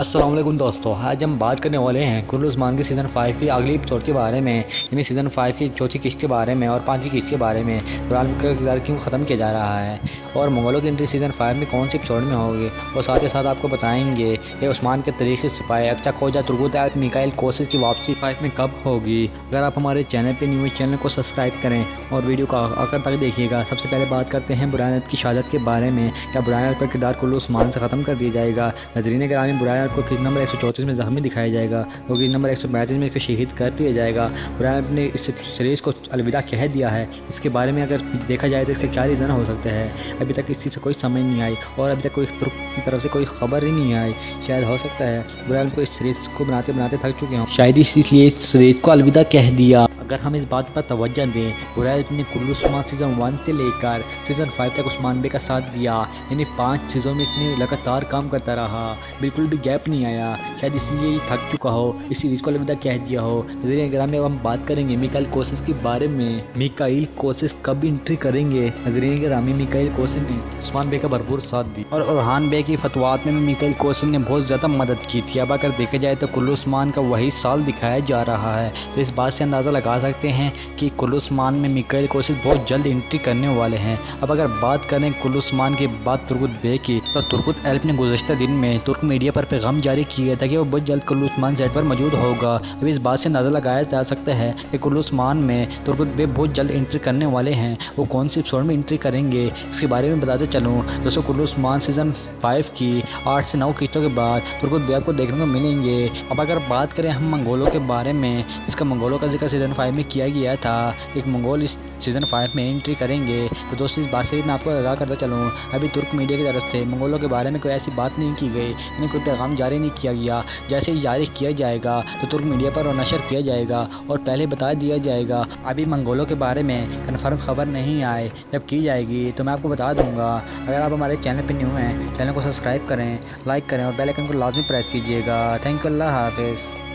अस्सलाम वालेकुम दोस्तों, आज हम बात करने वाले हैं कुल्लू उस्मान के सीज़न 5 की अगली एपिसोड के बारे में, यानी सीज़न 5 की चौथी किस्त के बारे में और पांचवी किस्त के बारे में। बुरहान का किरदार क्यों ख़त्म किया जा रहा है और मंगोलों की एंट्री सीज़न 5 में कौन सी एपिसोड में होगी, और साथ ही साथ आपको बताएंगे कि उस्मान के तरीक़े सिपाही अक्चा खोजा तुर्गुत मिकाइल कोसिस की वापसी 5 में कब होगी। अगर आप हमारे चैनल पर न्यू चैनल को सब्सक्राइब करें और वीडियो को आखिर तक देखिएगा। सबसे पहले बात करते हैं बुरहान की शहादत के बारे में। क्या बुरहान का किरदार कुल्लू उस्मान से ख़त्म कर दिया जाएगा? नजरीन ग्रामी बुरहान को किस नंबर 134 में ज़ख्मी दिखाया जाएगा, वो किस नंबर 135 में इसको शहीद कर दिया जाएगा। बुरहान ने इस सीरीज़ को अलविदा कह दिया है। इसके बारे में अगर देखा जाए तो इसका क्या रीज़न हो सकता है, अभी तक इस चीज़ से कोई समझ नहीं आई और अभी तक कोई तुर्क की तरफ से कोई खबर ही नहीं आई। शायद हो सकता है बुरहान को इस सीरीज़ को बनाते बनाते थक चुके हों, शायद इसलिए इस सीरीज़ को अलविदा कह दिया। अगर हम इस बात पर तवज्जो दें, बुरहान ने कुल्लू उस्मान सीज़न 1 से लेकर सीज़न 5 तक उस्मान बे का साथ दिया, यानी 5 सीज़न में इसने लगातार काम करता रहा, बिल्कुल भी गैप नहीं आया। शायद इसलिए थक चुका हो, इस सीरीज़ को अलविदा कह दिया हो। नज़रिए ग्राम में अब हम बात करेंगे मिकाइल कोसिस के बारे में। मिकाइल कोसिस कब एंट्री करेंगे? नज़रिए ग्राम में मिकाइल कोसिस ने उस्मान बे का भरपूर साथ दी और बुरहान बे की फतवात में मिकाइल कोसिस ने बहुत ज़्यादा मदद की थी। अब अगर देखा जाए तो कुल्लू उस्मान का वही साल दिखाया जा रहा है, तो इस बात से अंदाज़ा लगा सकते हैं कि कुल्लू उस्मान में मिकाइल कोसिस बहुत जल्द एंट्री करने वाले हैं। अब अगर बात करें कुल्लू उस्मान के बाद तुर्गुत बे की, तो तुर्गुत एल्प ने गुज़श्ता दिन में तुर्क मीडिया पर पैगाम जारी किया था कि वो बहुत जल्द कुल्लू उस्मान सेट पर मौजूद होगा। अब इस बात से अंदाज़ा लगाया जा सकता है कि कुल्लू उस्मान में तुर्गुत बे बहुत जल्द एंट्री करने वाले हैं। वो कौन सी एपिसोड में एंट्री करेंगे, इसके बारे में बताते चलूँ दोस्तों। कुल्लू उस्मान सीज़न 5 की 8 से 9 किस्तों के बाद तुर्गुत बे को देखने को मिलेंगे। अब अगर बात करें हम मंगोलों के बारे में, इसका मंगोलों का जिक्र सीज़न 5 में किया गया था। एक मंगोल इस सीज़न 5 में एंट्री करेंगे, तो दोस्तों इस बात से भी मैं आपको आगाह करता चलूँ, अभी तुर्क मीडिया की तरफ से मंगोलों के बारे में कोई ऐसी बात नहीं की गई, यानी कोई पैगाम जारी नहीं किया गया। जैसे ही जारी किया जाएगा तो तुर्क मीडिया पर और नशर किया जाएगा और पहले बता दिया जाएगा। अभी मंगोलों के बारे में कन्फर्म खबर नहीं आए, जब की जाएगी तो मैं आपको बता दूंगा। अगर आप हमारे चैनल पर न्यू हैं, चैनल को सब्सक्राइब करें, लाइक करें और बेल आइकन को लाजमी प्रेस कीजिएगा। थैंक यू, अल्लाह हाफिज़।